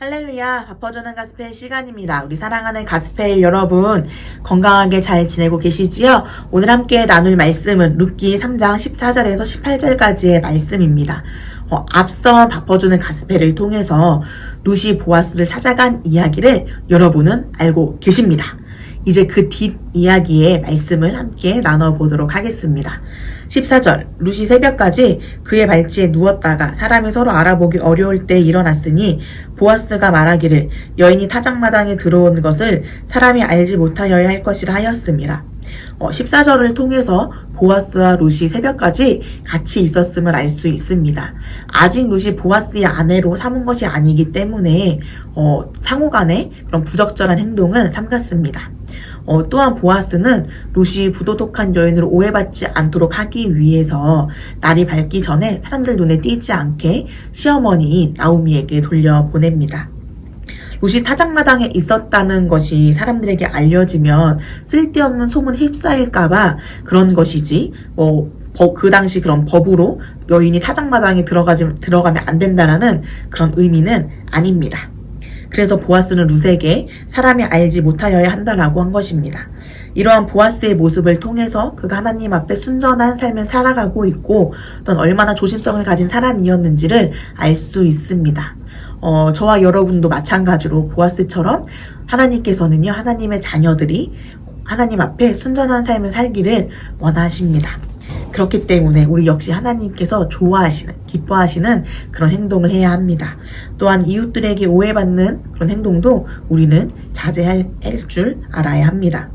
할렐루야, 바꿔주는 가스펠 시간입니다. 우리 사랑하는 가스펠 여러분, 건강하게 잘 지내고 계시지요? 오늘 함께 나눌 말씀은 룻기 3장 14절에서 18절까지의 말씀입니다. 앞선 바꿔주는 가스펠을 통해서 룻이 보아스를 찾아간 이야기를 여러분은 알고 계십니다. 이제 그 뒷이야기의 말씀을 함께 나눠보도록 하겠습니다. 14절, 룻이 새벽까지 그의 발치에 누웠다가 사람이 서로 알아보기 어려울 때 일어났으니 보아스가 말하기를 여인이 타작마당에 들어온 것을 사람이 알지 못하여야 할 것이라 하였습니다. 14절을 통해서 보아스와 룻이 새벽까지 같이 있었음을 알 수 있습니다. 아직 룻이 보아스의 아내로 삼은 것이 아니기 때문에 상호간에 그런 부적절한 행동을 삼갔습니다. 또한 보아스는 룻이 부도덕한 여인으로 오해받지 않도록 하기 위해서 날이 밝기 전에 사람들 눈에 띄지 않게 시어머니인 나오미에게 돌려보냅니다. 룻이 타작마당에 있었다는 것이 사람들에게 알려지면 쓸데없는 소문 휩싸일까봐 그런 것이지, 그 당시 그런 법으로 여인이 타작마당에 들어가면 안 된다라는 그런 의미는 아닙니다. 그래서 보아스는 룻에게 사람이 알지 못하여야 한다라고 한 것입니다. 이러한 보아스의 모습을 통해서 그가 하나님 앞에 순전한 삶을 살아가고 있고 또 얼마나 조심성을 가진 사람이었는지를 알 수 있습니다. 저와 여러분도 마찬가지로 보아스처럼 하나님께서는요, 하나님의 자녀들이 하나님 앞에 순전한 삶을 살기를 원하십니다. 그렇기 때문에 우리 역시 하나님께서 좋아하시는, 기뻐하시는 그런 행동을 해야 합니다. 또한 이웃들에게 오해받는 그런 행동도 우리는 자제할 줄 알아야 합니다.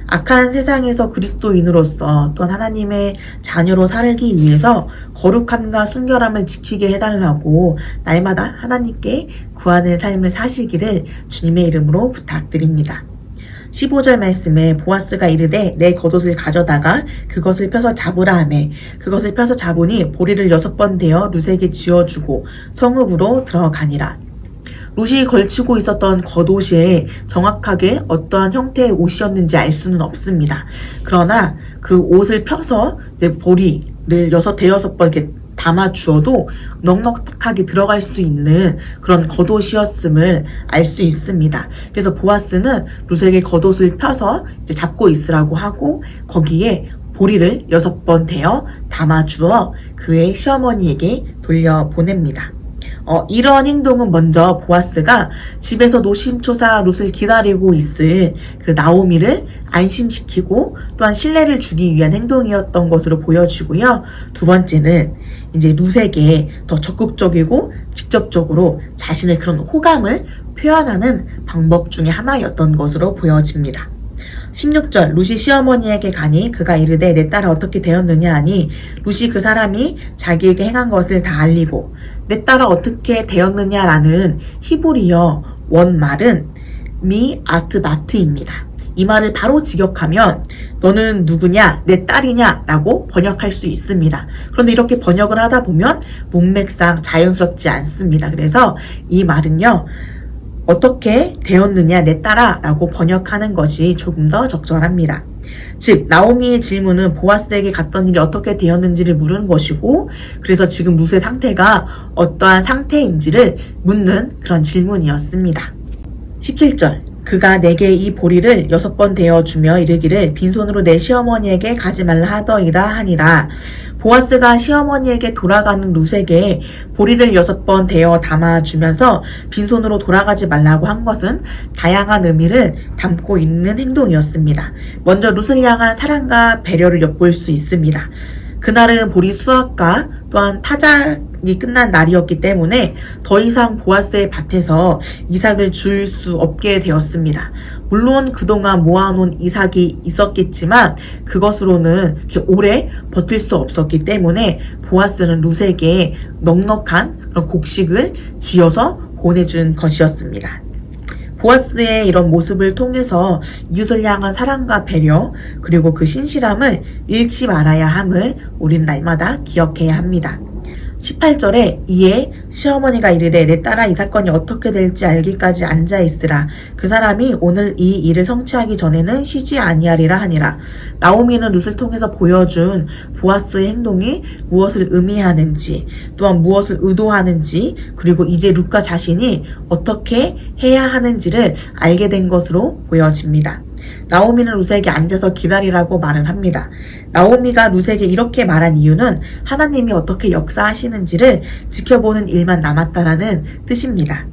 악한 세상에서 그리스도인으로서 또한 하나님의 자녀로 살기 위해서 거룩함과 순결함을 지키게 해달라고 날마다 하나님께 구하는 삶을 사시기를 주님의 이름으로 부탁드립니다. 15절 말씀에 보아스가 이르되 내 겉옷을 가져다가 그것을 펴서 잡으라 하매 그것을 펴서 잡으니 보리를 6번 대어 룻에게 지어주고 성읍으로 들어가니라. 룻이 걸치고 있었던 겉옷이 정확하게 어떠한 형태의 옷이었는지 알 수는 없습니다. 그러나 그 옷을 펴서 이제 보리를 6번 이렇게 담아 주어도 넉넉하게 들어갈 수 있는 그런 겉옷이었음을 알 수 있습니다. 그래서 보아스는 룻에게 겉옷을 펴서 이제 잡고 있으라고 하고 거기에 보리를 6번 대어 담아 주어 그의 시어머니에게 돌려보냅니다. 이러한 행동은 먼저 보아스가 집에서 노심초사 룻을 기다리고 있을 그 나오미를 안심시키고 또한 신뢰를 주기 위한 행동이었던 것으로 보여지고요. 두 번째는 이제 룻에게 더 적극적이고 직접적으로 자신의 그런 호감을 표현하는 방법 중에 하나였던 것으로 보여집니다. 16절 룻이 시어머니에게 가니 그가 이르되 내 딸아 어떻게 되었느냐 하니 룻이 그 사람이 자기에게 행한 것을 다 알리고 내 딸아 어떻게 되었느냐라는 히브리어 원말은 미 아트마트입니다. 이 말을 바로 직역하면 너는 누구냐, 내 딸이냐 라고 번역할 수 있습니다. 그런데 이렇게 번역을 하다 보면 문맥상 자연스럽지 않습니다. 그래서 이 말은요, 어떻게 되었느냐 내 딸아 라고 번역하는 것이 조금 더 적절합니다. 즉 나오미의 질문은 보아스에게 갔던 일이 어떻게 되었는지를 물은 것이고 그래서 지금 룻의 상태가 어떠한 상태인지를 묻는 그런 질문이었습니다. 17절 그가 내게 이 보리를 6번 대어주며 이르기를 빈손으로 내 시어머니에게 가지 말라 하더이다 하니라. 보아스가 시어머니에게 돌아가는 룻에게 보리를 6번 대어 담아주면서 빈손으로 돌아가지 말라고 한 것은 다양한 의미를 담고 있는 행동이었습니다. 먼저 룻을 향한 사랑과 배려를 엿볼 수 있습니다. 그날은 보리 수확과 또한 타작이 끝난 날이었기 때문에 더 이상 보아스의 밭에서 이삭을 줄 수 없게 되었습니다. 물론 그동안 모아놓은 이삭이 있었겠지만 그것으로는 이렇게 오래 버틸 수 없었기 때문에 보아스는 룻에게 넉넉한 그런 곡식을 지어서 보내준 것이었습니다. 보아스의 이런 모습을 통해서 이웃을 향한 사랑과 배려 그리고 그 신실함을 잃지 말아야 함을 우린 날마다 기억해야 합니다. 18절에 이에 시어머니가 이르되 내 딸아 이 사건이 어떻게 될지 알기까지 앉아있으라. 그 사람이 오늘 이 일을 성취하기 전에는 쉬지 아니하리라 하니라. 나오미는 룻을 통해서 보여준 보아스의 행동이 무엇을 의미하는지, 또한 무엇을 의도하는지, 그리고 이제 룻과 자신이 어떻게 해야 하는지를 알게 된 것으로 보여집니다. 나오미는 룻에게 앉아서 기다리라고 말을 합니다. 나오미가 룻에게 이렇게 말한 이유는 하나님이 어떻게 역사하시는지를 지켜보는 일만 남았다라는 뜻입니다.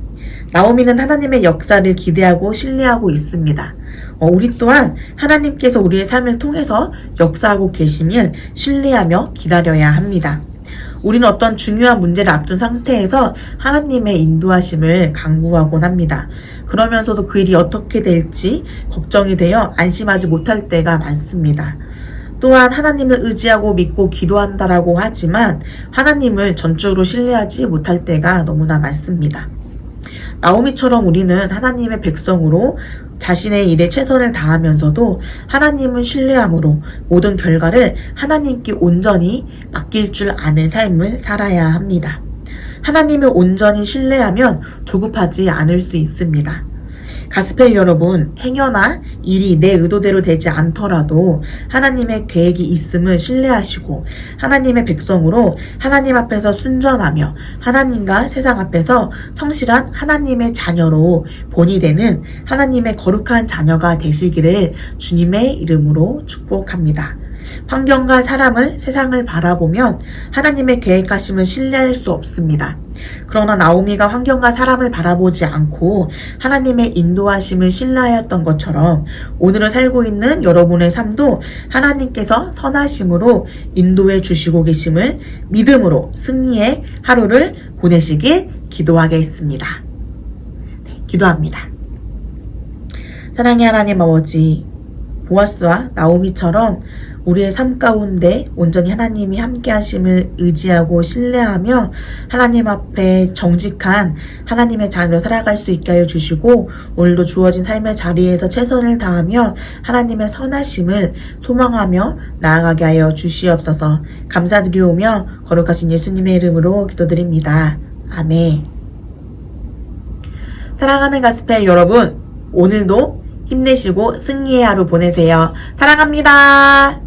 나오미는 하나님의 역사를 기대하고 신뢰하고 있습니다. 우리 또한 하나님께서 우리의 삶을 통해서 역사하고 계심을 신뢰하며 기다려야 합니다. 우리는 어떤 중요한 문제를 앞둔 상태에서 하나님의 인도하심을 간구하곤 합니다. 그러면서도 그 일이 어떻게 될지 걱정이 되어 안심하지 못할 때가 많습니다. 또한 하나님을 의지하고 믿고 기도한다라고 하지만 하나님을 전적으로 신뢰하지 못할 때가 너무나 많습니다. 나오미처럼 우리는 하나님의 백성으로 자신의 일에 최선을 다하면서도 하나님을 신뢰함으로 모든 결과를 하나님께 온전히 맡길 줄 아는 삶을 살아야 합니다. 하나님을 온전히 신뢰하면 조급하지 않을 수 있습니다. 가스펠 여러분, 행여나 일이 내 의도대로 되지 않더라도 하나님의 계획이 있음을 신뢰하시고 하나님의 백성으로 하나님 앞에서 순전하며 하나님과 세상 앞에서 성실한 하나님의 자녀로 본이 되는 하나님의 거룩한 자녀가 되시기를 주님의 이름으로 축복합니다. 환경과 사람을, 세상을 바라보면 하나님의 계획하심을 신뢰할 수 없습니다. 그러나 나오미가 환경과 사람을 바라보지 않고 하나님의 인도하심을 신뢰하였던 것처럼 오늘을 살고 있는 여러분의 삶도 하나님께서 선하심으로 인도해 주시고 계심을 믿음으로 승리의 하루를 보내시길 기도하겠습니다. 기도합니다. 사랑의 하나님 아버지, 보아스와 나오미처럼 우리의 삶 가운데 온전히 하나님이 함께 하심을 의지하고 신뢰하며 하나님 앞에 정직한 하나님의 자녀로 살아갈 수 있게 하여 주시고 오늘도 주어진 삶의 자리에서 최선을 다하며 하나님의 선하심을 소망하며 나아가게 하여 주시옵소서. 감사드리오며 거룩하신 예수님의 이름으로 기도드립니다. 아멘. 사랑하는 가스펠 여러분, 오늘도 힘내시고 승리의 하루 보내세요. 사랑합니다.